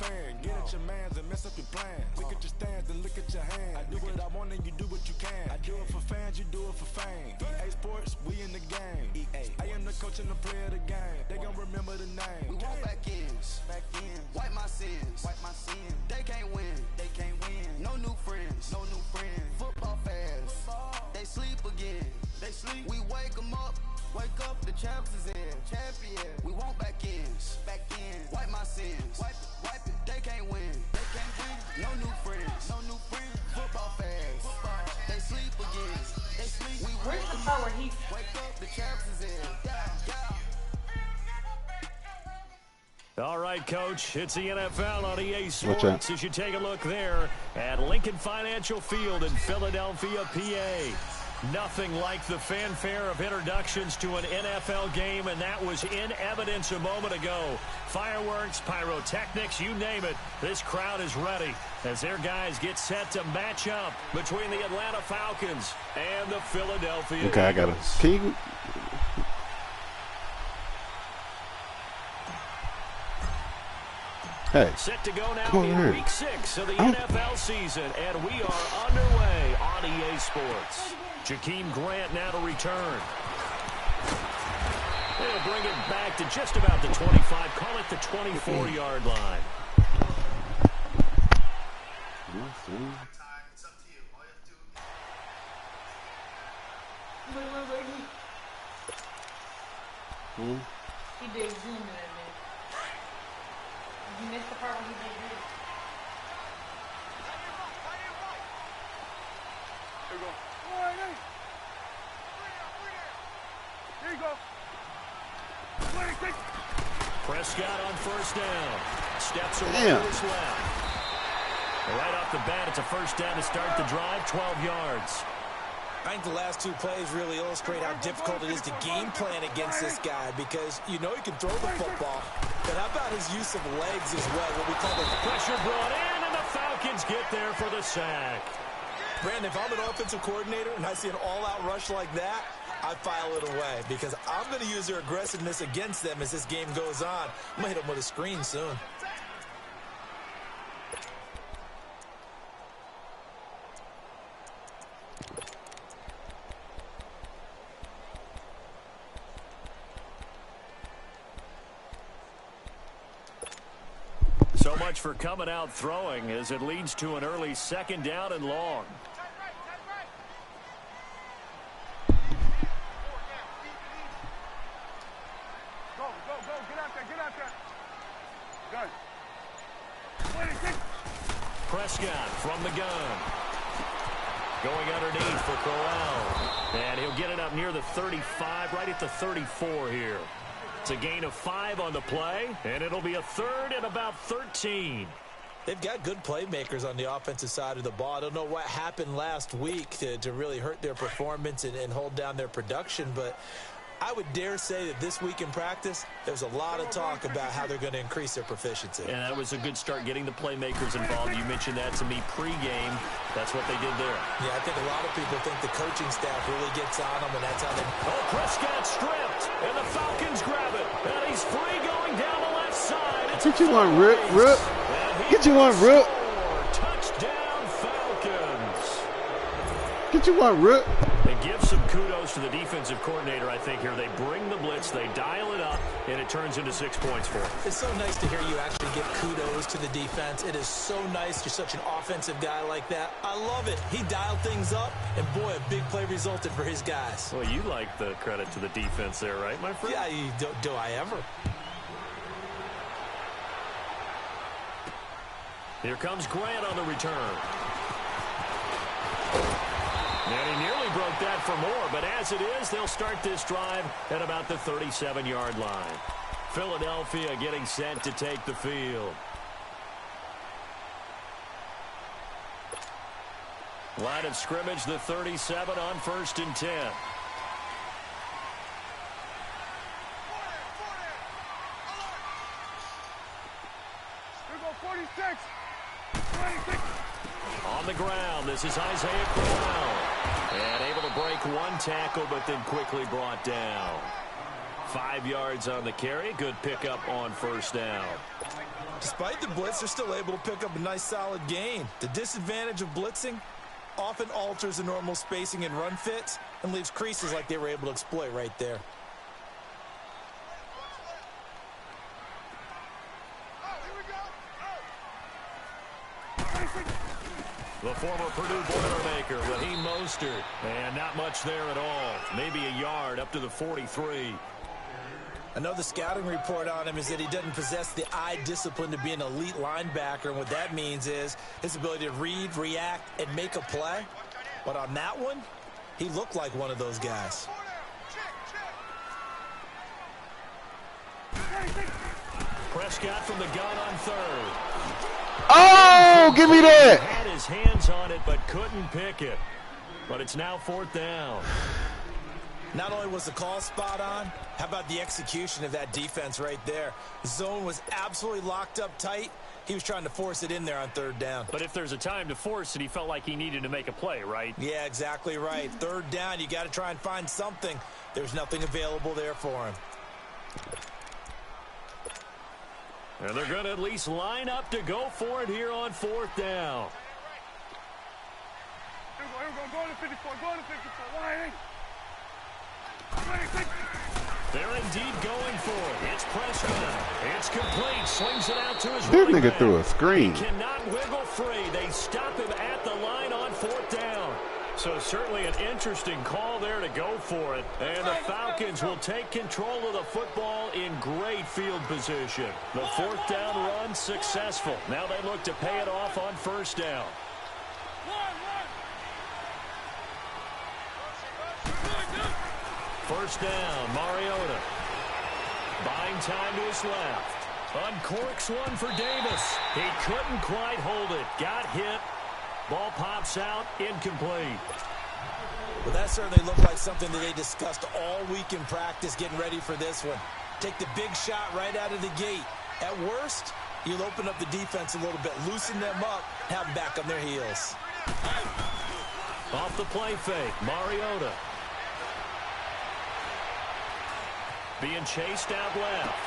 fan. Get at your mans and mess up your plans. Look at your stands and look at your hands. I do what I want and you do what you can. I do it for fans, you do it for fame. EA Sports, we in the game. I am the coach and the player of the game. They gon' remember the name. We want back ends. Wipe my sins. They can't win. No new friends. Football fans. They sleep again. We wake them up. Wake up, the champs is in. Champion. We want back ends. Wipe my sins. Wipe it. They can't win. No new friends. Football fans. They sleep again. We Where's the part where he wake up, the champs is in. All right, Coach, it's the NFL on EA Sports as you take a look there at Lincoln Financial Field in Philadelphia, PA. Nothing like the fanfare of introductions to an NFL game, and that was in evidence a moment ago. Fireworks, pyrotechnics, you name it. This crowd is ready as their guys get set to match up between the Atlanta Falcons and the Philadelphia Eagles. Okay, I got it. Can you... Hey, set to go now in week 6 of the NFL season, and we are underway on EA Sports. Jakeem Grant now to return. They'll bring it back to just about the 25, call it the 24-yard line. He did zoom in that man. You missed the part when he did this. There you go. There you go. Prescott on first down. Steps away to his left. Right off the bat, it's a first down to start the drive, 12 yards. I think the last 2 plays really illustrate how difficult it is to game plan against this guy because you know he can throw the football, but how about his use of legs as well, what we call the pressure brought in, and the Falcons get there for the sack. Brandon, if I'm an offensive coordinator and I see an all-out rush like that, I file it away because I'm going to use their aggressiveness against them as this game goes on. I'm going to hit them with a screen soon. So much for coming out throwing as it leads to an early second down and long. Prescott from the gun. Going underneath for Corral. And he'll get it up near the 35, right at the 34 here. It's a gain of 5 on the play, and it'll be a third and about 13. They've got good playmakers on the offensive side of the ball. I don't know what happened last week to really hurt their performance and hold down their production, but I would dare say that this week in practice, there's a lot of talk about how they're going to increase their proficiency. And that was a good start getting the playmakers involved. You mentioned that to me pregame. That's what they did there. Yeah, I think a lot of people think the coaching staff really gets on them, and that's how they... Oh, Prescott stripped, and the Falcons grab it. And he's free going down the left side. Get you one, Rip. Get you one, Rip. Touchdown, Falcons. Get you one, Rip. And give some kudos to the defensive coordinator, I think, here. They bring the blitz, they dial it up, and it turns into 6 points for them. It's so nice to hear you actually give kudos to the defense. It is so nice. You're such an offensive guy like that. I love it. He dialed things up, and boy, a big play resulted for his guys. Well, you like the credit to the defense there, right, my friend? Yeah, do I ever? Here comes Grant on the return. And he nearly broke that for more, but as it is, they'll start this drive at about the 37-yard line. Philadelphia getting set to take the field. Line of scrimmage, the 37 on 1st and 10. Here go 46. 26. On the ground, this is Isaiah Crowell. And able to break one tackle, but then quickly brought down. 5 yards on the carry. Good pickup on first down. Despite the blitz, they're still able to pick up a nice solid gain. The disadvantage of blitzing often alters the normal spacing and run fits and leaves creases like they were able to exploit right there. The former Purdue Boilermaker, Raheem Mostert. And not much there at all. Maybe a yard up to the 43. I know the scouting report on him is that he doesn't possess the eye discipline to be an elite linebacker, and what that means is his ability to read, react, and make a play. But on that one, he looked like one of those guys. Prescott from the gun on third. Oh, give me that. Had his hands on it, but couldn't pick it. But it's now 4th down. Not only was the call spot on, how about the execution of that defense right there? The zone was absolutely locked up tight. He was trying to force it in there on 3rd down. But if there's a time to force it, he felt like he needed to make a play, right? Yeah, exactly right. 3rd down, you got to try and find something. There's nothing available there for him. And they're going to at least line up to go for it here on 4th down. Here we go. Go to 54. Go to 54. Line. They're indeed going for it. It's Prescott. It's complete. Swings it out to his This running nigga back. threw a screen. He cannot wiggle free. They stop him at the line on 4th down. So certainly an interesting call there to go for it. And the Falcons will take control of the football in great field position. The 4th down run successful. Now they look to pay it off on 1st down. First down, Mariota. Buying time to his left. Uncorks one for Davis. He couldn't quite hold it. Got hit. Ball pops out, incomplete. Well, that certainly looked like something that they discussed all week in practice getting ready for this one. Take the big shot right out of the gate. At worst, you'll open up the defense a little bit, loosen them up, have them back on their heels. Off the play fake, Mariota. Being chased out left.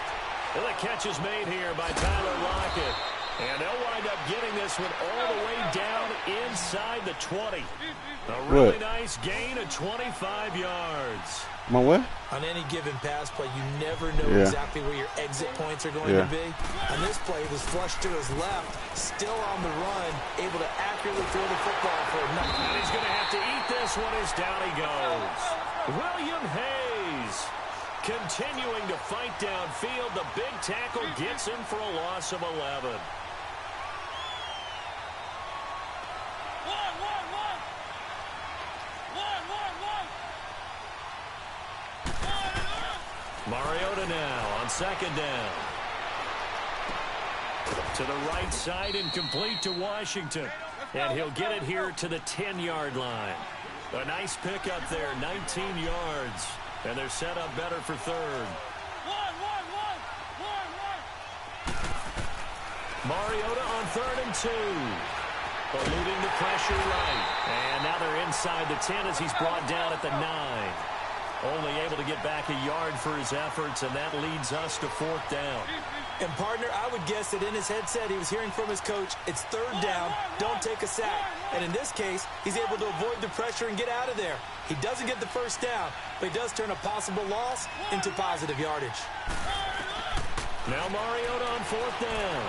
Well, the catch is made here by Tyler Lockett. And they'll wind up getting this one all the way down inside the 20. A really nice gain of 25 yards. My what? On any given pass play, you never know exactly where your exit points are going to be. On this play, it was flushed to his left, still on the run, able to accurately throw the football for a number. And he's going to have to eat this one as down he goes. William Hayes continuing to fight downfield. The big tackle gets him for a loss of 11. Mariota now on 2nd down. To the right side and complete to Washington. And he'll get it here to the 10-yard line. A nice pickup there, 19 yards. And they're set up better for 3rd. Mariota on 3rd and 2. Eluding the pressure right. And now they're inside the 10 as he's brought down at the 9. Only able to get back a yard for his efforts, and that leads us to 4th down. And, partner, I would guess that in his headset he was hearing from his coach, it's 3rd down, don't take a sack. And in this case, he's able to avoid the pressure and get out of there. He doesn't get the 1st down, but he does turn a possible loss into positive yardage. Now Mariota on 4th down.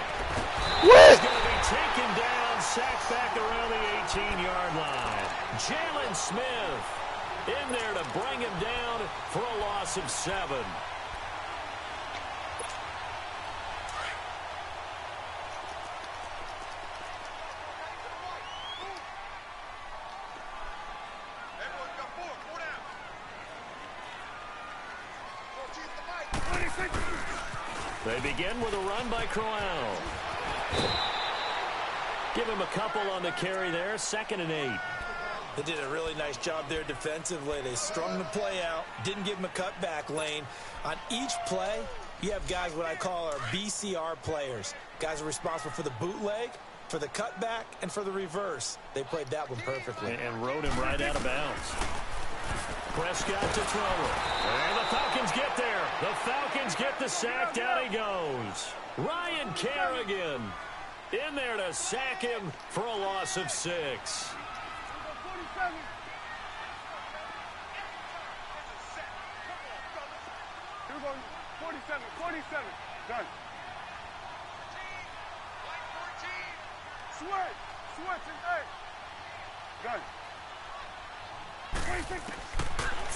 What? He's going to be taken down, sacked back around the 18-yard line. Jalen Smith in there to bring him down for a loss of 7. They begin with a run by Crowell. Give him a couple on the carry there, 2nd and 8. They did a really nice job there defensively. They strung the play out, didn't give him a cutback lane. On each play, you have guys what I call our BCR players. Guys are responsible for the bootleg, for the cutback, and for the reverse. They played that one perfectly. And rode him right out of bounds. Prescott to throw it. And the Falcons get there. The Falcons get the sack. Down he goes. Ryan Kerrigan in there to sack him for a loss of 6. 47. Here we go. 47. 47. Done. Switch. Switch and A. Done. 26.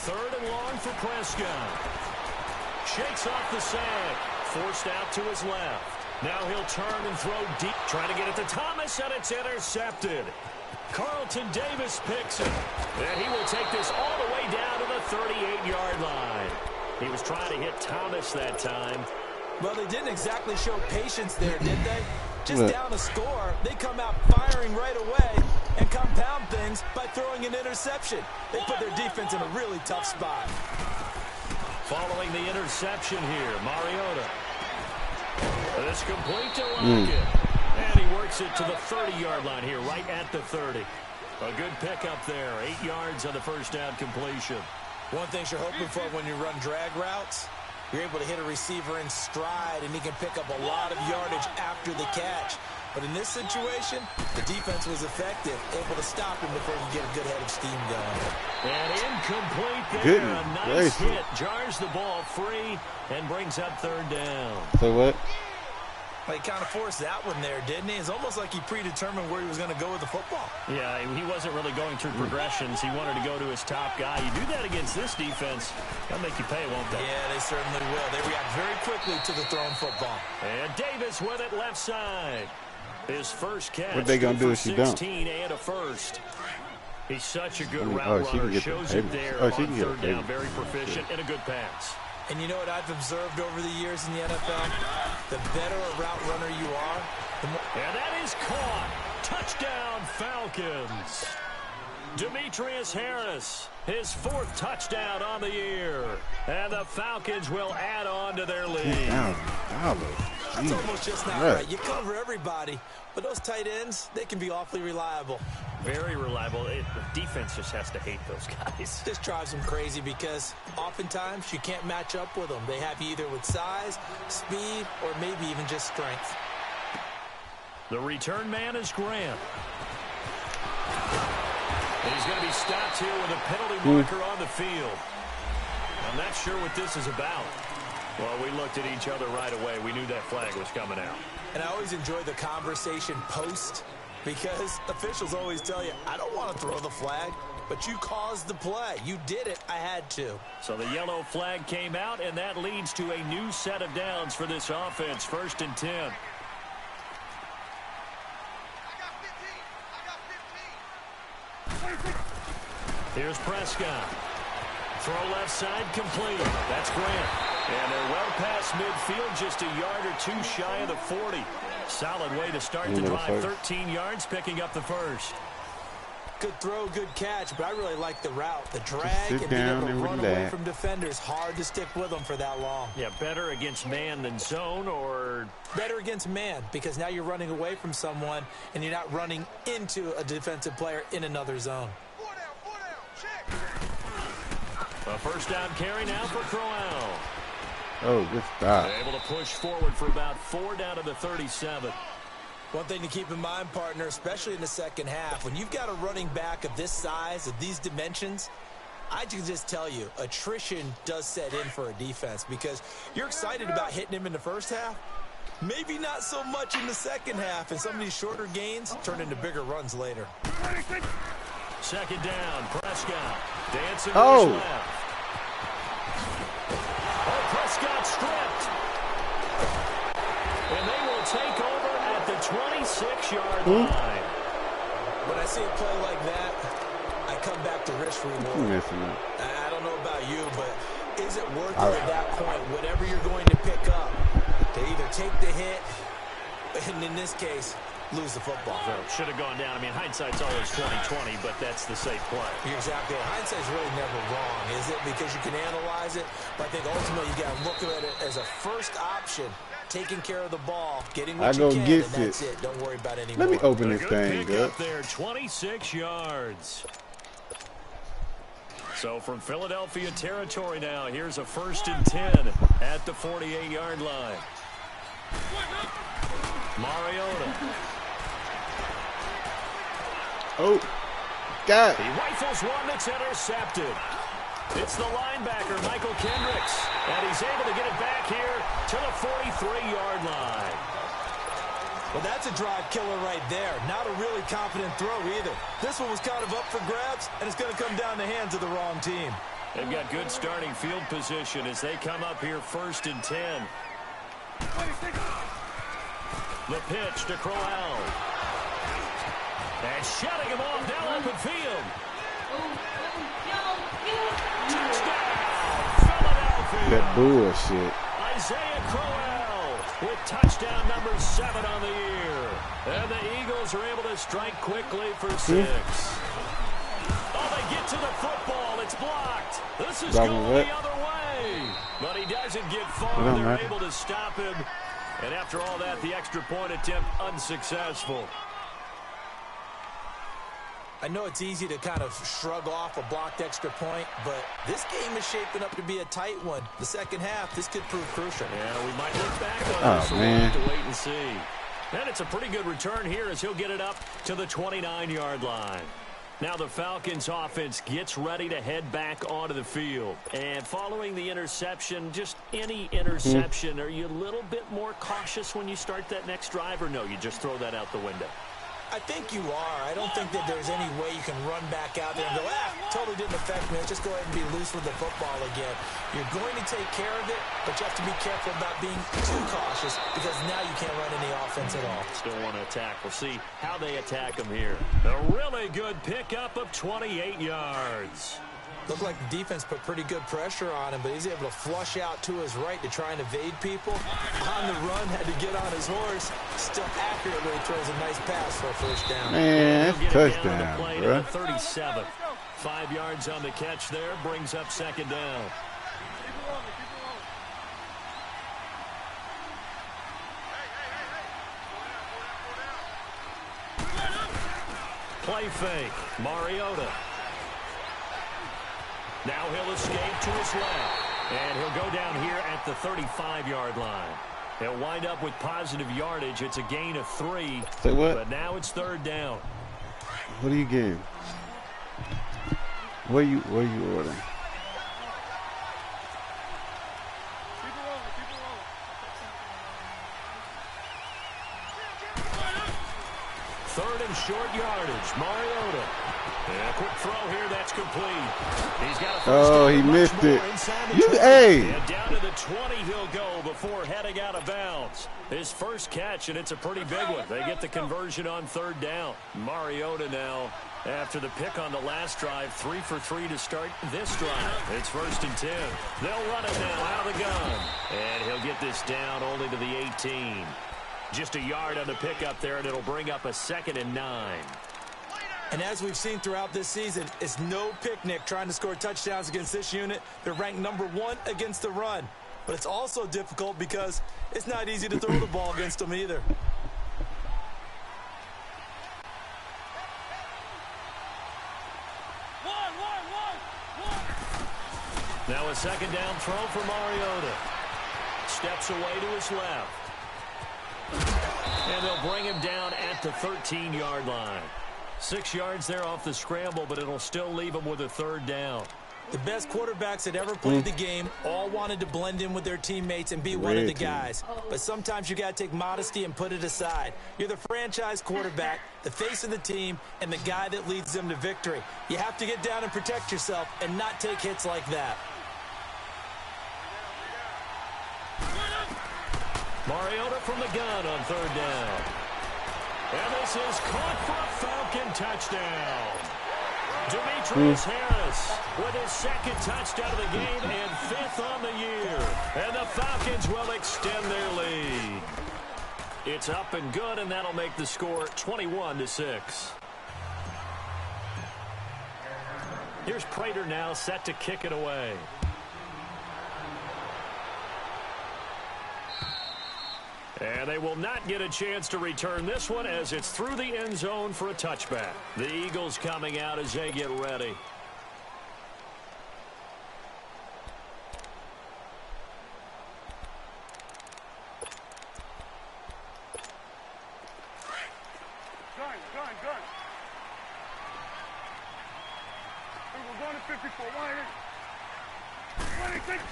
3rd and long for Prescott. Shakes off the sack. Forced out to his left. Now he'll turn and throw deep. Trying to get it to Thomas, and it's intercepted. Carlton Davis picks it. And he will take this all the way down to the 38-yard line. He was trying to hit Thomas that time. Well, they didn't exactly show patience there, did they? Just down a score, they come out firing right away and compound things by throwing an interception. They put their defense in a really tough spot. Following the interception here, Mariota. It's complete to Lockett. And he works it to the 30-yard line here, right at the 30. A good pickup there. 8 yards on the first down completion. One thing you're hoping for when you run drag routes, you're able to hit a receiver in stride, and he can pick up a lot of yardage after the catch. But in this situation, the defense was effective, able to stop him before he get a good head of steam going. And incomplete there. A nice hit. Jars the ball free and brings up 3rd down. So what? Well, he kind of forced that one there, didn't he? It's almost like he predetermined where he was going to go with the football. Yeah, he wasn't really going through progressions. He wanted to go to his top guy. You do that against this defense, that'll make you pay, won't they? Yeah, they certainly will. They react very quickly to the thrown football. And Davis with it left side. His first catch. What they gonna do if you don't? 16 and a first. He's such a good route runner. Shows it there on 3rd down. Very proficient and a good pass. And you know what I've observed over the years in the NFL? The better a route runner you are, the more... And that is caught. Touchdown, Falcons. Demetrius Harris, his 4th touchdown on the year. And the Falcons will add on to their lead. That's almost just not right. You cover everybody, but those tight ends, they can be awfully reliable. Very reliable. The defense just has to hate those guys. This drives them crazy because oftentimes you can't match up with them. They have you either with size, speed, or maybe even just strength. The return man is Grant. He's going to be stopped here with a penalty marker on the field. I'm not sure what this is about. Well, we looked at each other right away. We knew that flag was coming out. And I always enjoy the conversation post because officials always tell you, I don't want to throw the flag, but you caused the play. You did it. I had to. So the yellow flag came out, and that leads to a new set of downs for this offense. 1st and 10. Here's Prescott. Throw left side complete. That's Grant. And they're well past midfield, just a yard or 2 shy of the 40. Solid way to start the drive. 13 yards, picking up the first. Good throw, good catch, but I really like the route. The drag and being able to run away from defenders. Hard to stick with them for that long. Yeah, better against man than zone, or... Better against man, because now you're running away from someone and you're not running into a defensive player in another zone. A first down carry now for Crowell. Oh, good stop. Able to push forward for about 4 down to the 37. One thing to keep in mind, partner, especially in the second half, when you've got a running back of this size, of these dimensions, I can just tell you, attrition does set in for a defense because you're excited about hitting him in the first half. Maybe not so much in the second half, and some of these shorter gains turn into bigger runs later. Second down, Prescott dancing to his left. Oh, Prescott stripped. And they will take over at the 26-yard line. When I see a play like that, I come back to risk reward. I don't know about you, but is it worth it at that point, whatever you're going to pick up, to either take the hit, and in this case, lose the football? So should have gone down. I mean, hindsight's always 20/20, but that's the safe play. You're exactly right. Hindsight's really never wrong, is it? Because you can analyze it, but I think ultimately you got to look at it as a first option. Taking care of the ball, getting what you can, and that's it. Don't worry about any more. Let me open this thing, good. There, 26 yards. So from Philadelphia territory now, here's a 1st and 10 at the 48-yard line. Mariota. Oh, God. He rifles one that's intercepted. It's the linebacker, Michael Kendricks, and he's able to get it back here to the 43-yard line. Well, that's a drive killer right there. Not a really confident throw either. This one was kind of up for grabs, and it's going to come down the hands of the wrong team. They've got good starting field position as they come up here 1st and 10. The pitch to Crowell. And shutting him off down open field. Touchdown, Philadelphia. That bullshit. Isaiah Crowell with touchdown number 7 on the year. And the Eagles are able to strike quickly for 6. Oh, they get to the football. It's blocked. This is going the other way. But he doesn't get far. They're able to stop him. And after all that, the extra point attempt unsuccessful. I know it's easy to kind of shrug off a blocked extra point, but this game is shaping up to be a tight one. The second half, this could prove crucial. Yeah, we might look back on this. So we'll have to wait and see. And it's a pretty good return here as he'll get it up to the 29-yard line. Now the Falcons offense gets ready to head back onto the field. And following the interception, just any interception, are you a little bit more cautious when you start that next drive, or no, you just throw that out the window? I think you are. I don't think that there's any way you can run back out there and go, totally didn't affect me. Let's just go ahead and be loose with the football again. You're going to take care of it, but you have to be careful about being too cautious because now you can't run any offense at all. Still want to attack. We'll see how they attack him here. A really good pickup of 28 yards. Looked like the defense put pretty good pressure on him, but he's able to flush out to his right to try and evade people. On the run, had to get on his horse. Still accurately throws a nice pass for a first down. Man, that's touchdown, bro. 37. 5 yards on the catch there, brings up 2nd down. Play fake, Mariota. Now he'll escape to his left, and he'll go down here at the 35-yard line. He'll wind up with positive yardage. It's a gain of 3. Say what? But now it's 3rd down. What are you getting? What are you ordering? Third and short yardage, Mariota. And a quick throw here, that's complete. He's got a first down, he missed it. And down to the 20 he'll go before heading out of bounds. His first catch, and it's a pretty big one. They get the conversion on 3rd down. Mariota now, after the pick on the last drive, 3 for 3 to start this drive. It's 1st and 10. They'll run it now out of the gun. And he'll get this down only to the 18. Just a yard on the pickup there, and it'll bring up a 2nd and 9. And as we've seen throughout this season, it's no picnic trying to score touchdowns against this unit. They're ranked number 1 against the run. But it's also difficult because it's not easy to throw the ball against them either. Now a 2nd down throw for Mariota. Steps away to his left. And they'll bring him down at the 13-yard line. 6 yards there off the scramble, but it'll still leave him with a 3rd down. The best quarterbacks that ever played the game all wanted to blend in with their teammates and be one of the guys. But sometimes you got to take modesty and put it aside. You're the franchise quarterback, the face of the team, and the guy that leads them to victory. You have to get down and protect yourself and not take hits like that. Mariota from the gun on 3rd down. And this is caught for a Falcon touchdown. Demetrius Harris with his 2nd touchdown of the game and 5th on the year. And the Falcons will extend their lead. It's up and good, and that'll make the score 21-6. Here's Prater now set to kick it away. And they will not get a chance to return this one as it's through the end zone for a touchback. The Eagles coming out as they get ready. Gun. We're going to 54. 26.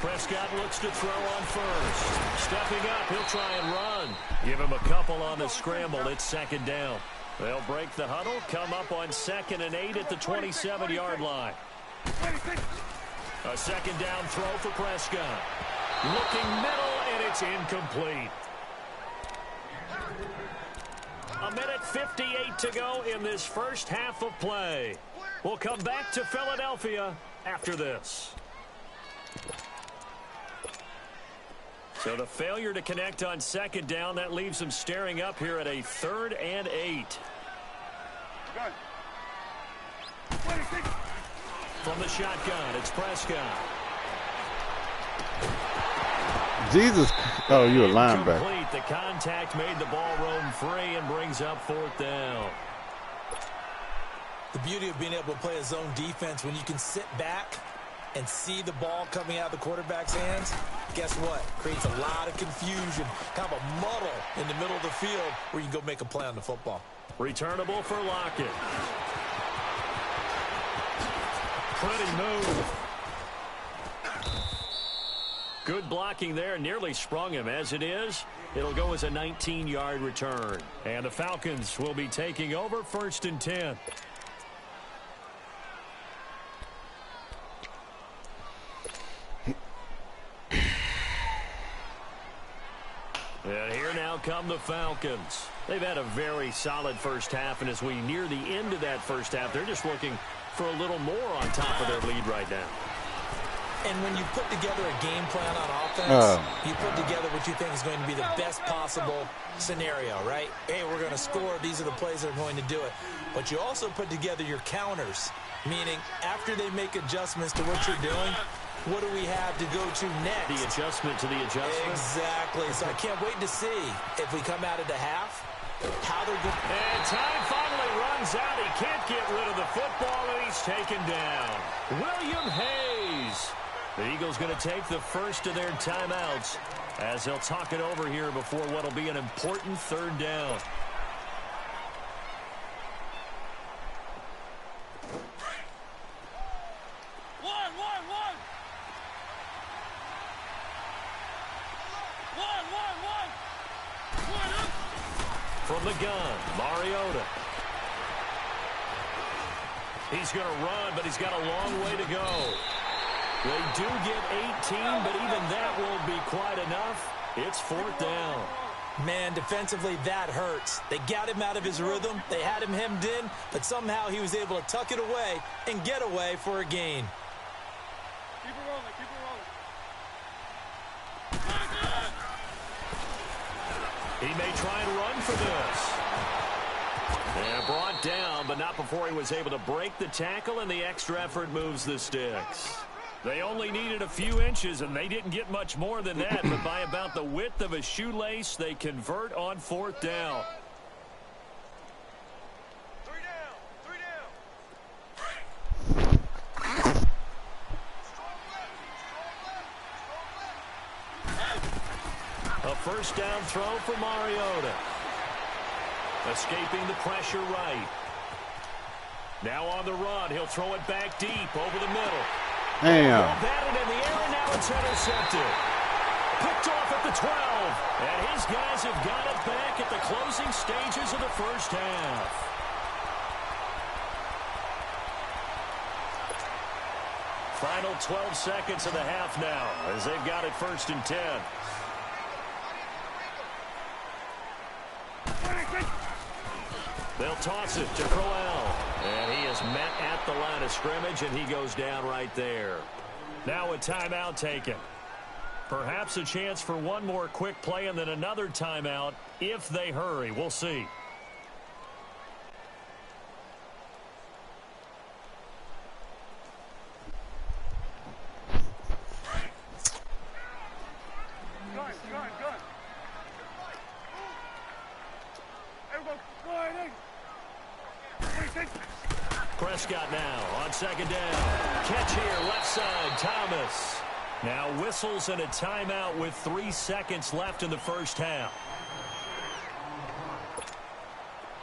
Prescott looks to throw on first. Stepping up, he'll try and run. Give him a couple on the scramble. It's second down. They'll break the huddle, come up on 2nd and 8 at the 27-yard line. 26. A second down throw for Prescott. Looking middle, and it's incomplete. 1:58 to go in this first half of play. We'll come back to Philadelphia after this. So the failure to connect on second down, that leaves them staring up here at a 3rd and 8. Gun. 26. From the shotgun, it's Prescott. Jesus. Oh, you're a linebacker. Incomplete. The contact made the ball roam free and brings up 4th down. The beauty of being able to play a zone defense when you can sit back and see the ball coming out of the quarterback's hands, guess what? Creates a lot of confusion, kind of a muddle in the middle of the field where you can go make a play on the football. Returnable for Lockett. Pretty move. Good blocking there. Nearly sprung him. As it is, it'll go as a 19-yard return. And the Falcons will be taking over 1st and 10. And here now come the Falcons. They've had a very solid first half, and as we near the end of that first half, they're just looking for a little more on top of their lead right now. And when you put together a game plan on offense, you put together what you think is going to be the best possible scenario, right? Hey, we're going to score. These are the plays that are going to do it. But you also put together your counters, meaning after they make adjustments to what you're doing, what do we have to go to next? The adjustment to the adjustment. Exactly. So I can't wait to see if we come out at the half, how they're going. And time finally runs out. He can't get rid of the football, and he's taken down. William Hayes. The Eagles going to take the first of their timeouts as they'll talk it over here before what will be an important 3rd down. From the gun, Mariota. He's going to run, but he's got a long way to go. They do get 18, but even that won't be quite enough. It's 4th down. Man, defensively, that hurts. They got him out of his rhythm. They had him hemmed in, but somehow he was able to tuck it away and get away for a gain. Keep it rolling. He may try and run for this. And brought down, but not before he was able to break the tackle, and the extra effort moves the sticks. They only needed a few inches, and they didn't get much more than that, but by about the width of a shoelace, they convert on 4th down. 3 down. A first down throw for Mariota. Escaping the pressure right. Now on the run, he'll throw it back deep over the middle. Damn. Batted in the air, and now it's intercepted. Picked off at the 12. And his guys have got it back at the closing stages of the first half. Final 12 seconds of the half now as they've got it 1st and 10. They'll toss it to Crowell. And he is met at the line of scrimmage, and he goes down right there. Now a timeout taken. Perhaps a chance for one more quick play and then another timeout if they hurry. We'll see. Gun. Everyone, go ahead. 26. Prescott now on 2nd down. Catch here, left side, Thomas. Now whistles and a timeout with 3 seconds left in the first half.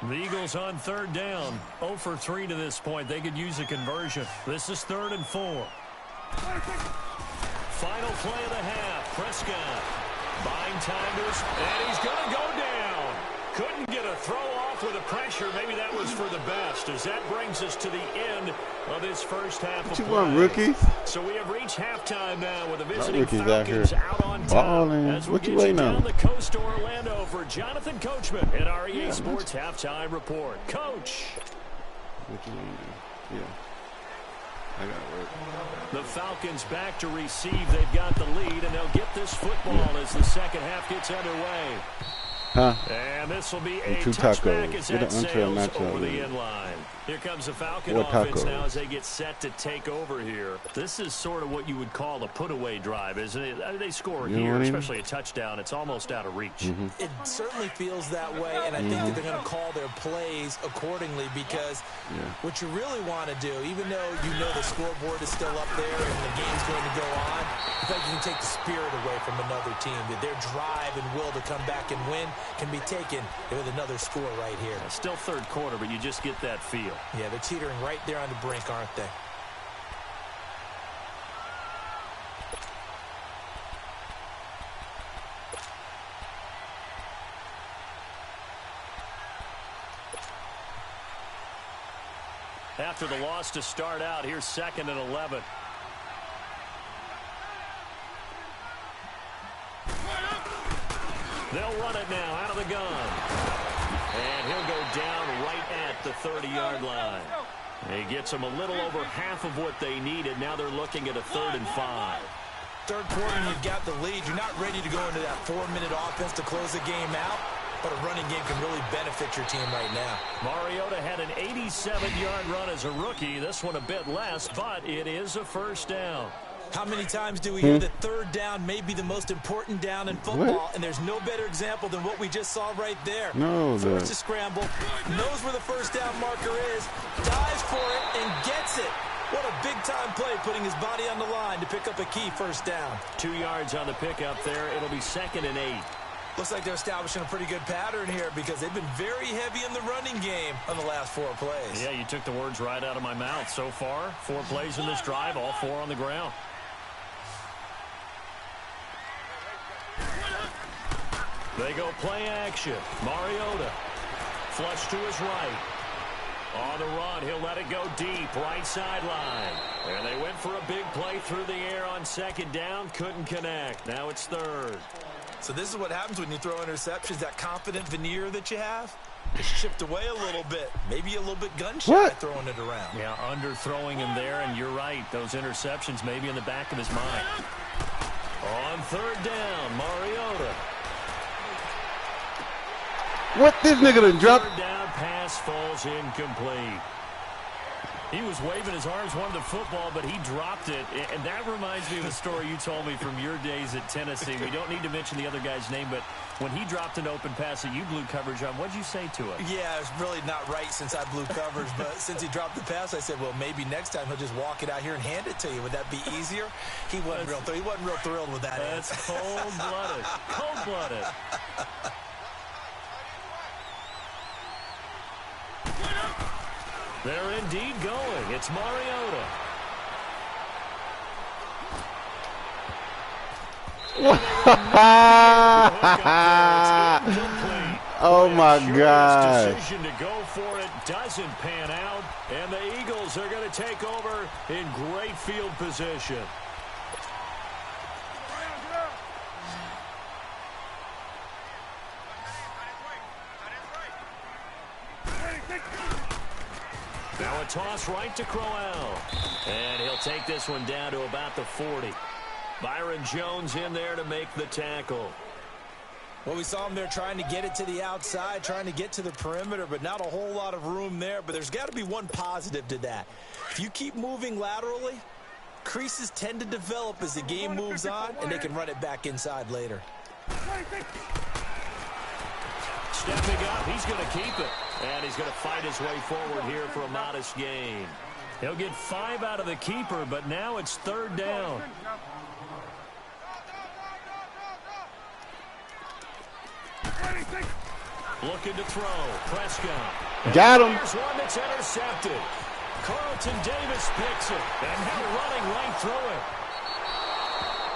The Eagles on third down. 0 for 3 to this point. They could use a conversion. This is 3rd and 4. Final play of the half. Prescott buying time to his, and he's going to go down. Couldn't get a throw off with the pressure. Maybe that was for the best, as that brings us to the end of this first half of play. You want rookies? So we have reached halftime now with the visiting rookies Falcons out on top. Balling. As we What you get waiting down on? the coast to Orlando for Jonathan Coachman at REA Sports Halftime Report. Coach. What you waiting on? Yeah. I got to work. The Falcons back to receive. They've got the lead, and they'll get this football as the second half gets underway. Huh? And this will be a And 2 touchback tacos. as Get that an sails nacho over the with it. end line. Here comes the Falcon 4 offense tacos. now as they get set to take over here. This is sort of what you would call a put-away drive, isn't it? They score You know here, what I mean? especially a touchdown. It's almost out of reach. It certainly feels that way, and I think that they're going to call their plays accordingly because what you really want to do, even though you know the scoreboard is still up there and the game's going to go on, I think you can take the spirit away from another team. That their drive and will to come back and win can be taken with another score right here. Still third quarter, but you just get that feel. Yeah, they're teetering right there on the brink, aren't they? After the loss to start out, here's 2nd and 11. They'll run it now out of the gun. And he'll go down right at the 30-yard line. He gets them a little over half of what they needed. Now they're looking at a 3rd and 5. Third quarter, and you've got the lead. You're not ready to go into that 4-minute offense to close the game out, but a running game can really benefit your team right now. Mariota had an 87-yard run as a rookie. This one a bit less, but it is a first down. How many times do we hear that third down may be the most important down in football, and there's no better example than what we just saw right there. No, forced to scramble, knows where the first down marker is, dives for it, and gets it. What a big-time play, putting his body on the line to pick up a key first down. 2 yards on the pickup there. It'll be 2nd and 8. Looks like they're establishing a pretty good pattern here because they've been very heavy in the running game on the last 4 plays. Yeah, you took the words right out of my mouth. So far, 4 plays in this drive, all 4 on the ground. They go play action. Mariota. Flush to his right. On the run, he'll let it go deep, right sideline. And they went for a big play through the air on 2nd down. Couldn't connect. Now it's 3rd. So this is what happens when you throw interceptions. That confident veneer that you have is chipped away a little bit. Maybe a little bit gun-shy throwing it around. Yeah, underthrowing him there, and you're right. Those interceptions may be in the back of his mind. On 3rd down, Mariota. What? This nigga done dropped? 3rd down pass falls incomplete. He was waving his arms, wanted the football, but he dropped it. And that reminds me of a story you told me from your days at Tennessee. We don't need to mention the other guy's name, but when he dropped an open pass that you blew coverage on, what did you say to him? Yeah, it's really not right since I blew coverage, but since he dropped the pass, I said, well, maybe next time he'll just walk it out here and hand it to you. Would that be easier? He wasn't real thrilled with that. That's cold-blooded. Cold-blooded. They're indeed going. It's Mariota. Oh my God. Decision to go for it doesn't pan out, and the Eagles are going to take over in great field position. Now a toss right to Crowell. And he'll take this one down to about the 40. Byron Jones in there to make the tackle. Well, we saw him there trying to get it to the outside, trying to get to the perimeter, but not a whole lot of room there. But there's got to be one positive to that. If you keep moving laterally, creases tend to develop as the game moves on, and they can run it back inside later. Stepping up, he's going to keep it. And he's going to fight his way forward here for a modest gain. He'll get 5 out of the keeper, but now it's 3rd down. Looking to throw. Prescott. Got him. Here's one that's intercepted. Carlton Davis picks it. And now running right through it.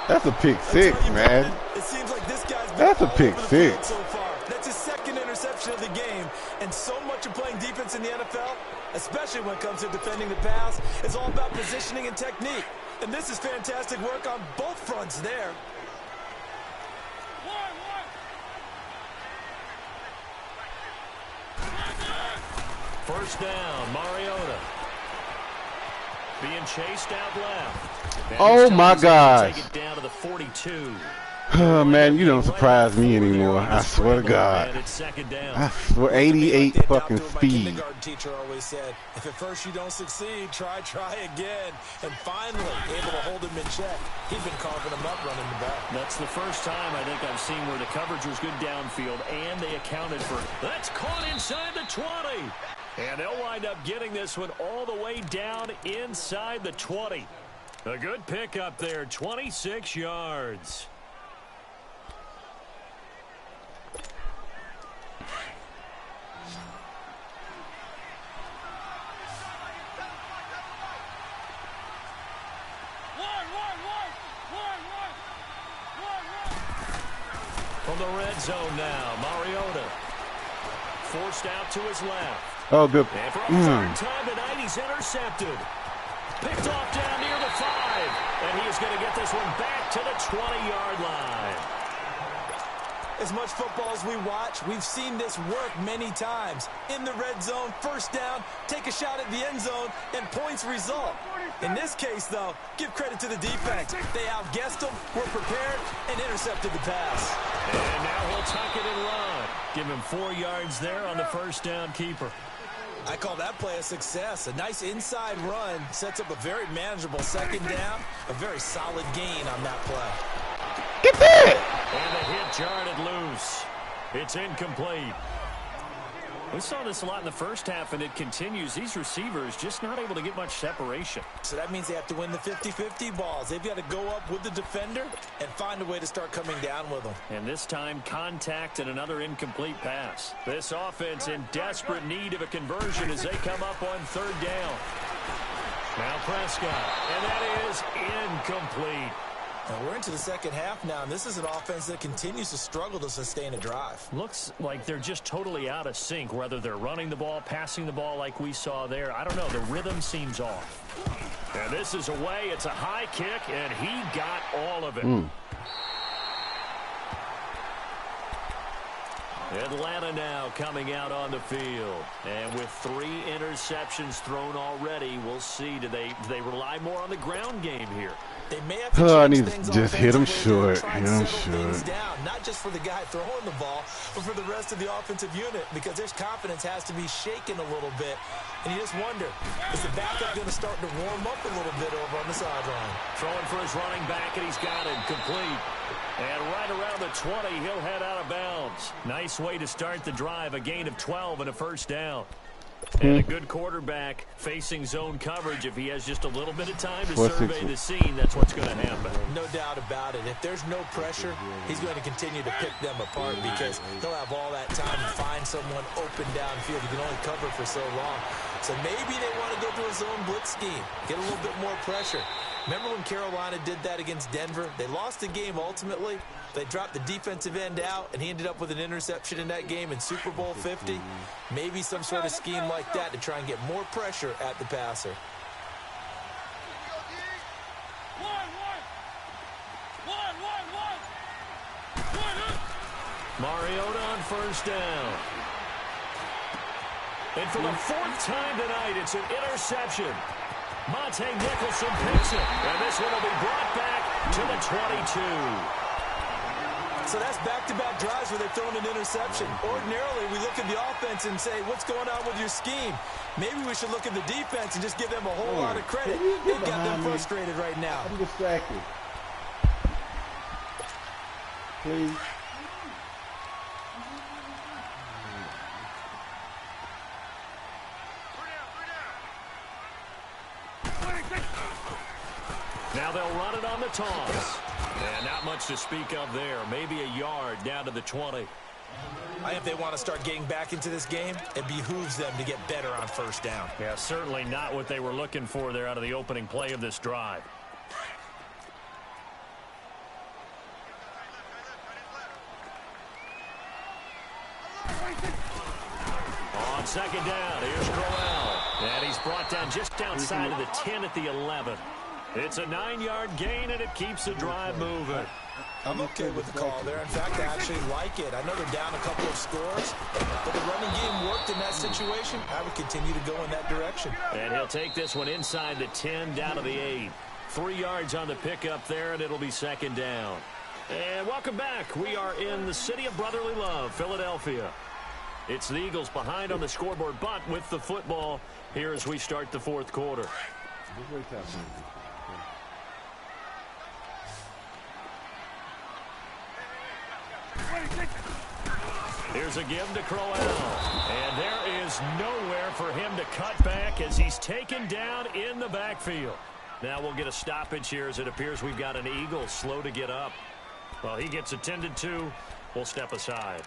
That's a pick six, man. It seems like this guy's been That's a all pick over the six. field so far. That's his second interception of the game. And so much of playing defense in the NFL, especially when it comes to defending the pass, is all about positioning and technique. And this is fantastic work on both fronts there. First down, Mariota. Being chased out left. And Oh, my he's gonna gosh. take it down to the 42. Oh, man, you don't surprise me anymore. I swear to God. And it's second down. I swear, 88 Like fucking my speed. kindergarten teacher always said, if at first you don't succeed, try again. And finally, able to hold him in check. He'd been carving him up running the ball. That's the first time I think I've seen where the coverage was good downfield, and they accounted for it. That's caught inside the 20. And they'll wind up getting this one all the way down inside the 20. A good pick up there, 26 yards. From the red zone now, Mariota. Forced out to his left. Oh, good. And for a third time tonight, he's intercepted. Picked off down near the 5. And he is going to get this one back to the 20-yard line. As much football as we watch, we've seen this work many times. In the red zone, first down, take a shot at the end zone, and points result. In this case, though, give credit to the defense. They outguessed them, were prepared, and intercepted the pass. And now he'll tuck it and run. Give him 4 yards there on the first down keeper. I call that play a success. A nice inside run sets up a very manageable second down, a very solid gain on that play. Get that! And the hit jarred loose. It's incomplete. We saw this a lot in the first half, and it continues. These receivers just not able to get much separation. So that means they have to win the 50-50 balls. They've got to go up with the defender and find a way to start coming down with them. And this time, contact and another incomplete pass. This offense in desperate need of a conversion as they come up on third down. Now Prescott, and that is incomplete. And we're into the second half now, and this is an offense that continues to struggle to sustain a drive. Looks like they're just totally out of sync, whether they're running the ball, passing the ball like we saw there. I don't know. The rhythm seems off. And this is away. It's a high kick, and he got all of it. Atlanta now coming out on the field. And with 3 interceptions thrown already, we'll see. Do they rely more on the ground game here? They may have to change I need to things just hit him offensively short. try and Hit him settle things short. down, not just for the guy throwing the ball, but for the rest of the offensive unit, because their confidence has to be shaken a little bit. And you just wonder, is the backup going to start to warm up a little bit over on the sideline? Throwing for his running back, and he's got it complete. And right around the 20, he'll head out of bounds. Nice way to start the drive, a gain of 12 and a first down. And a good quarterback facing zone coverage. If he has just a little bit of time to survey the scene, that's what's going to happen. No doubt about it. If there's no pressure, he's going to continue to pick them apart because he'll have all that time to find someone open downfield. He can only cover for so long. So maybe they want to go to a zone blitz scheme, get a little bit more pressure. Remember when Carolina did that against Denver? They lost the game ultimately. They dropped the defensive end out, and he ended up with an interception in that game in Super Bowl 50. Maybe some sort of scheme like that to try and get more pressure at the passer. Mariota on first down. And for the 4th time tonight, it's an interception. Monte Nicholson picks it. And this one will be brought back to the 22. So that's back-to-back drives where they've thrown an interception. Ordinarily, we look at the offense and say, what's going on with your scheme? Maybe we should look at the defense and just give them a whole lot of credit. They've got them frustrated right now. I'm distracted. Please. Now they'll run it on the toss. And not much to speak of there. Maybe a yard down to the 20. I think if they want to start getting back into this game, it behooves them to get better on first down. Yeah, certainly not what they were looking for there out of the opening play of this drive. On second down, here's Crowell. And he's brought down just outside of the 10 at the 11. It's a 9-yard gain, and it keeps the drive moving. I'm okay with the call there. In fact, I actually like it. I know they're down a couple of scores, but the running game worked in that situation. I would continue to go in that direction. And he'll take this one inside the 10, down to the 8. 3 yards on the pickup there, and it'll be second down. And welcome back. We are in the city of brotherly love, Philadelphia. It's the Eagles behind on the scoreboard, but with the football here as we start the fourth quarter. Here's a give to Crowell. And there is nowhere for him to cut back as he's taken down in the backfield. Now we'll get a stoppage here as it appears we've got an Eagle slow to get up. Well, he gets attended to. We'll step aside.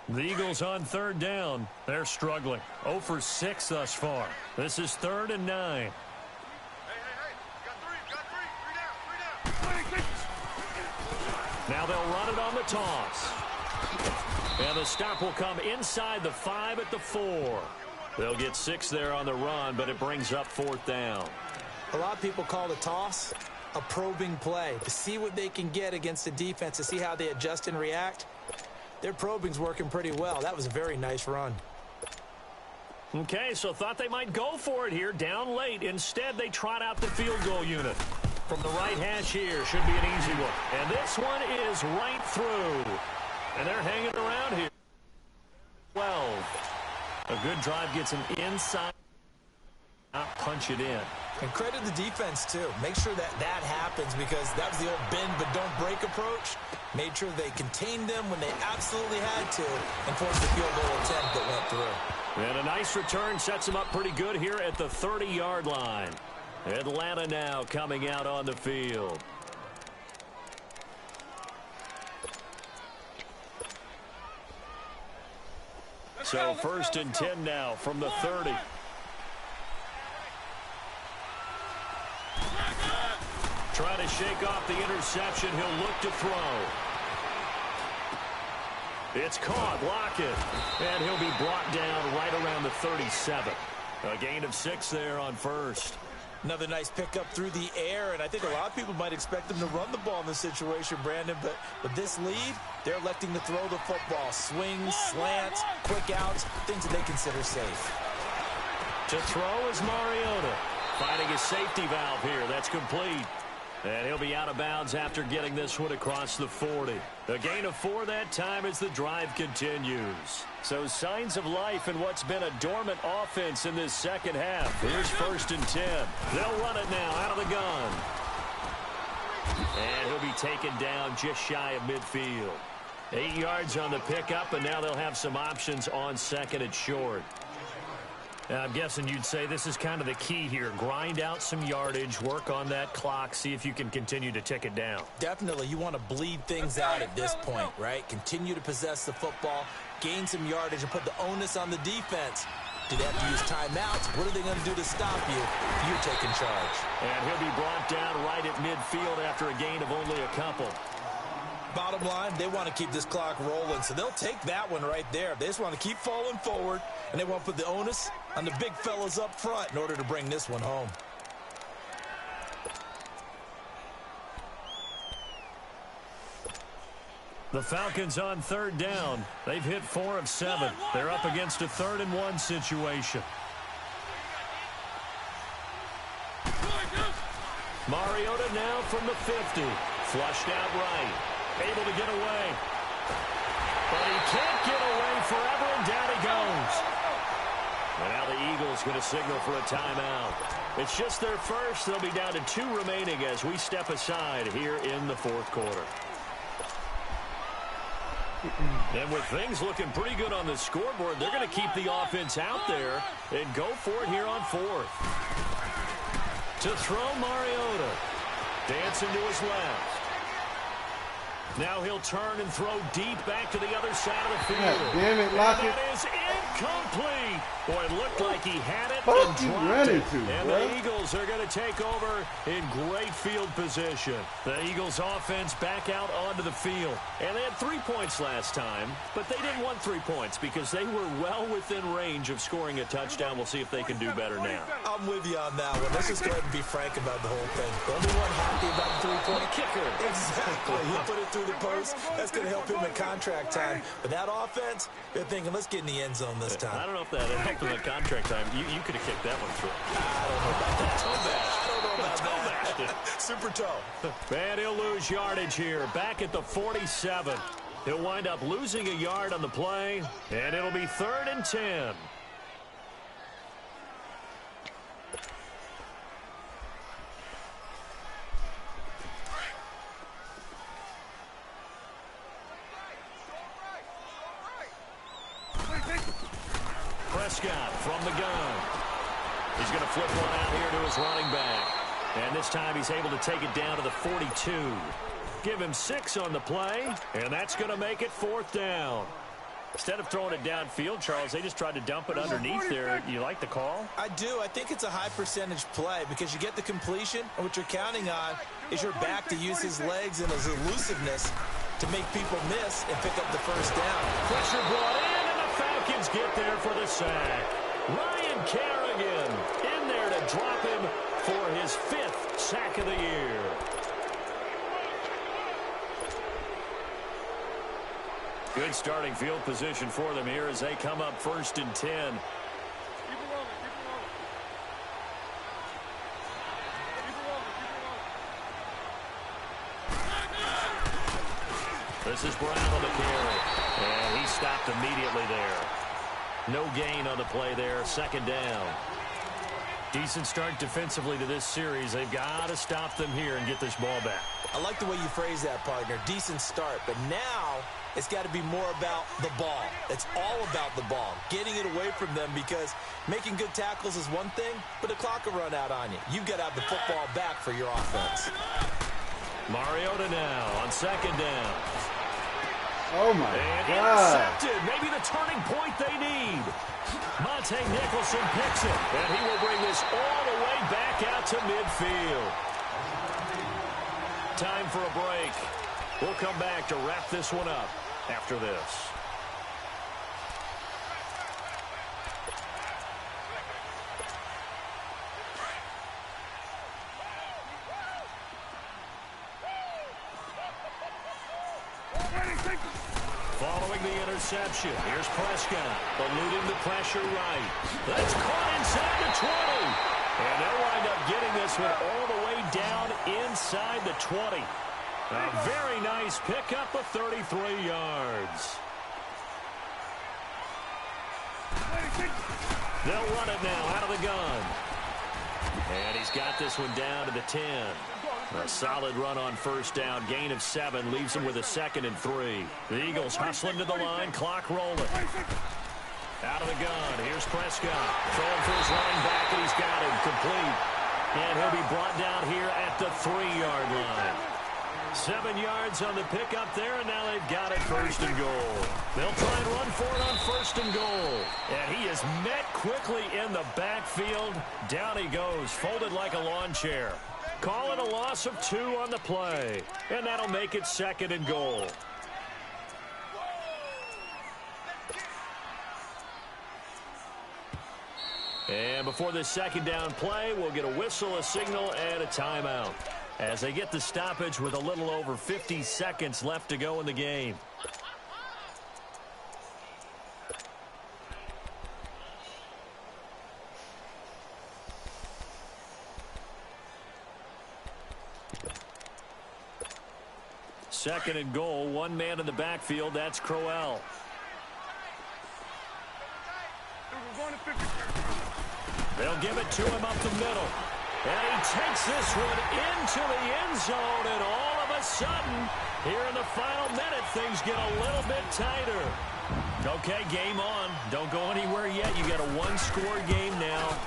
The Eagles on third down. They're struggling. 0 for 6 thus far. This is 3rd and 9. Now they'll run it on the toss. And the stop will come inside the 5 at the 4. They'll get 6 there on the run, but it brings up 4th down. A lot of people call the toss a probing play to see what they can get against the defense, to see how they adjust and react. Their probing's working pretty well. That was a very nice run. Okay, so thought they might go for it here, down late. Instead, they trot out the field goal unit. From the right hash here, should be an easy one. And this one is right through. And they're hanging around here. 12. A good drive gets them inside. Not punch it in. And credit the defense, too. Make sure that that happens, because that was the old bend but don't break approach. Made sure they contained them when they absolutely had to and forced the field goal attempt that went through. And a nice return sets them up pretty good here at the 30-yard line. Atlanta now coming out on the field. So 1st and 10 now from the 30. Trying to shake off the interception. He'll look to throw. It's caught. Lockett. And he'll be brought down right around the 37. A gain of 6 there on 1st. Another nice pickup through the air, and I think a lot of people might expect them to run the ball in this situation, Brandon, but with this lead, they're electing to throw the football. Swings, slants, quick outs, things that they consider safe. To throw is Mariota. Finding a safety valve here. That's complete. And he'll be out of bounds after getting this one across the 40. A gain of 4 that time as the drive continues. So signs of life in what's been a dormant offense in this second half. Here's 1st and 10. They'll run it now out of the gun. And he'll be taken down just shy of midfield. 8 yards on the pickup, and now they'll have some options on 2nd and short. Now, I'm guessing you'd say this is kind of the key here. Grind out some yardage, work on that clock, see if you can continue to tick it down. Definitely. You want to bleed things out at this point, right? Continue to possess the football, gain some yardage, and put the onus on the defense. Do they have to use timeouts? What are they going to do to stop you if you're taking charge? And he'll be brought down right at midfield after a gain of only a couple. Bottom line, they want to keep this clock rolling, so they'll take that one right there. They just want to keep falling forward, and they want to put the onus on the big fellas up front in order to bring this one home. The Falcons on 3rd down. They've hit 4 of 7. They're up against a 3rd and 1 situation. Mariota now from the 50. Flushed out right. Able to get away. But he can't get away forever, and down he goes. And now the Eagles going to signal for a timeout. It's just their first. They'll be down to 2 remaining as we step aside here in the 4th quarter. And with things looking pretty good on the scoreboard, they're going to keep the offense out there and go for it here on 4th. To throw Mariota. Dancing to his left. Now he'll turn and throw deep back to the other side of the field. God damn it, Lockett. That is incomplete. Boy, it looked like he had it Fuck and you dropped running it. to, And bro? the Eagles are going to take over in great field position. The Eagles offense back out onto the field. And they had 3 points last time, but they didn't want 3 points because they were well within range of scoring a touchdown. We'll see if they can do better now. I'm with you on that one. Let's just go ahead and be frank about the whole thing. The only one happy about the three-point kicker. Exactly. He put it through the post. That's going to help him in contract time. But that offense, they're thinking, let's get in the end zone this time. I don't know if that helped him in contract time. You could have kicked that one through. I don't know about that. I don't know about that. Super toe. And he'll lose yardage here. Back at the 47. He'll wind up losing a yard on the play, and it'll be 3rd and 10. Prescott from the gun. He's going to flip one out here to his running back. And this time he's able to take it down to the 42. Give him 6 on the play, and that's going to make it 4th down. Instead of throwing it downfield, Charles, they just tried to dump it underneath there. You like the call? I do. I think it's a high percentage play because you get the completion, and what you're counting on is your back to use his legs and his elusiveness to make people miss and pick up the first down. Pressure brought in, and the Falcons get there for the sack. Ryan Kerrigan in there to drop him for his 5th sack of the year. Good starting field position for them here as they come up 1st and 10. Keep it rolling, keep it rolling. Keep it rolling, keep it rolling. This is Brown on the carry. And he stopped immediately there. No gain on the play there. 2nd down. Decent start defensively to this series. They've got to stop them here and get this ball back. I like the way you phrase that, partner. Decent start. But now it's got to be more about the ball. It's all about the ball. Getting it away from them because making good tackles is one thing, but the clock will run out on you. You've got to have the football back for your offense. Mariota now on 2nd down. Oh, my And God. intercepted. Maybe the turning point they need. Monte Nicholson picks it. And he will bring this all the way back out to midfield. Time for a break. We'll come back to wrap this one up after this. Following the interception, here's Prescott, eluding the pressure right. That's caught inside the 20. And they'll wind up getting this one all the way down inside the 20. A very nice pickup of 33 yards. They'll run it now out of the gun. And he's got this one down to the 10. A solid run on 1st down. Gain of 7 leaves him with a 2nd and 3. The Eagles hustling to the line. Clock rolling. Out of the gun. Here's Prescott. Throwing for his running back, and he's got him complete. And he'll be brought down here at the 3-yard line. 7 yards on the pickup there, and now they've got it 1st and goal. They'll try and run for it on 1st and goal. And he is met quickly in the backfield. Down he goes, folded like a lawn chair. Call it a loss of 2 on the play. And that'll make it 2nd and goal. And before this 2nd down play, we'll get a whistle, a signal, and a timeout as they get the stoppage with a little over 50 seconds left to go in the game. Second and goal, 1 man in the backfield, that's Crowell. They'll give it to him up the middle. And he takes this one into the end zone, and all of a sudden, here in the final minute, things get a little bit tighter. Okay, game on. Don't go anywhere yet. You got a 1-score game now.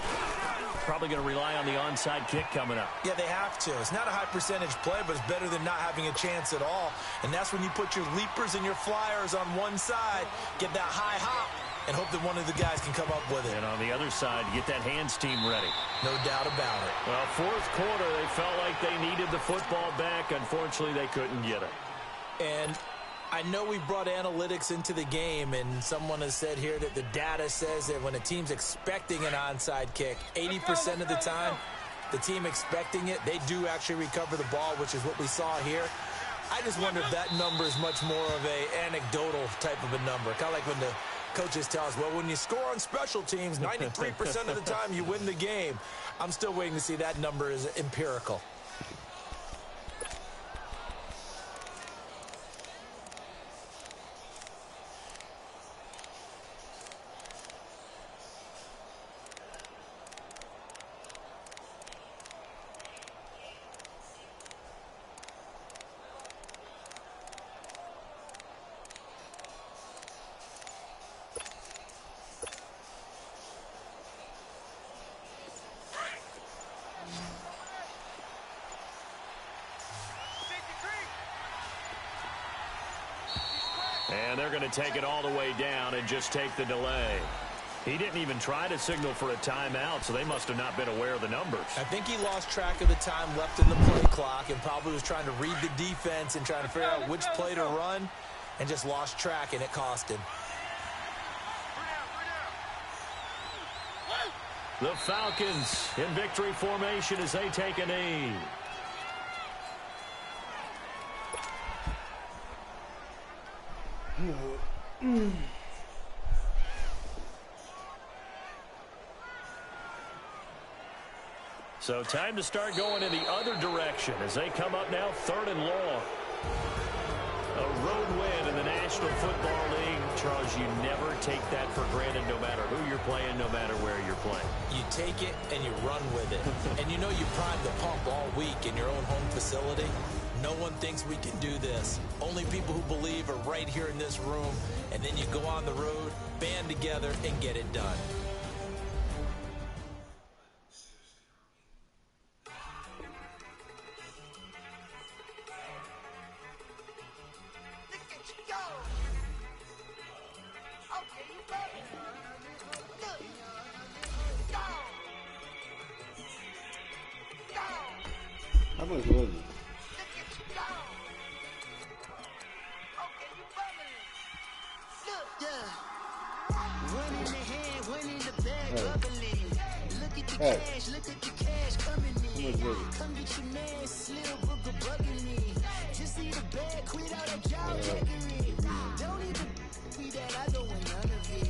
probably going to rely on the onside kick coming up. Yeah, they have to. It's not a high percentage play, but it's better than not having a chance at all. And that's when you put your leapers and your flyers on one side, get that high hop, and hope that one of the guys can come up with it. And on the other side, get that hands team ready. No doubt about it. Well, fourth quarter, they felt like they needed the football back. Unfortunately, they couldn't get it. And I know we brought analytics into the game, and someone has said here that the data says that when a team's expecting an onside kick, 80% of the time, the team expecting it, they do actually recover the ball, which is what we saw here. I just wonder if that number is much more of a anecdotal type of a number. Kind of like when the coaches tell us, well, when you score on special teams, 93% of the time you win the game. I'm still waiting to see that number is empirical. And they're going to take it all the way down and just take the delay. He didn't even try to signal for a timeout, so they must have not been aware of the numbers. I think he lost track of the time left in the play clock and probably was trying to read the defense and trying to figure out which play to run and just lost track, and it cost him. The Falcons in victory formation as they take a knee. So time to start going in the other direction as they come up now 3rd and long. A road win in the National Football League. Charles, you never take that for granted no matter who you're playing, no matter where you're playing. You take it and you run with it. And you know you primed the pump all week in your own home facility. No one thinks we can do this. Only people who believe are right here in this room. And then you go on the road, band together, and get it done. How much was it? Hey. Look at the cash coming in. Come get your man, Slim Booker bugging me. Just see the bag, quit all that job checkery. Don't even be that I don't want none of it.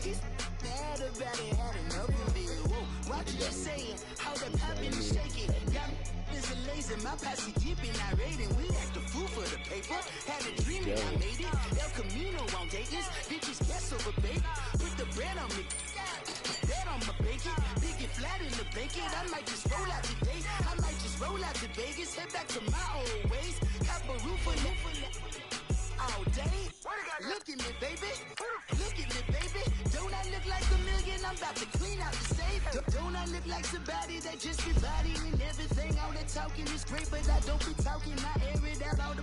He's mad about it, had enough of it. Whoa, watch what you're saying, how that poppin' and shaking. Got is a lazy, my posse deep and I raiding. We act the fool for the paper. Had a dream and I made it. El Camino on Dayton's. Bitches guess over bait. Put the bread on me. Bread on my bacon. Big it flat in the bacon. I might just roll out today. I might just roll out to Vegas. Head back to my old ways. Got a roof for all day. Look at me, baby. Look at me, baby. Don't I look like $1 million? I'm about to clean out the safe. Don't I look like somebody that just be bodying everything? All that talking is great, but I don't be talking. I air it out all the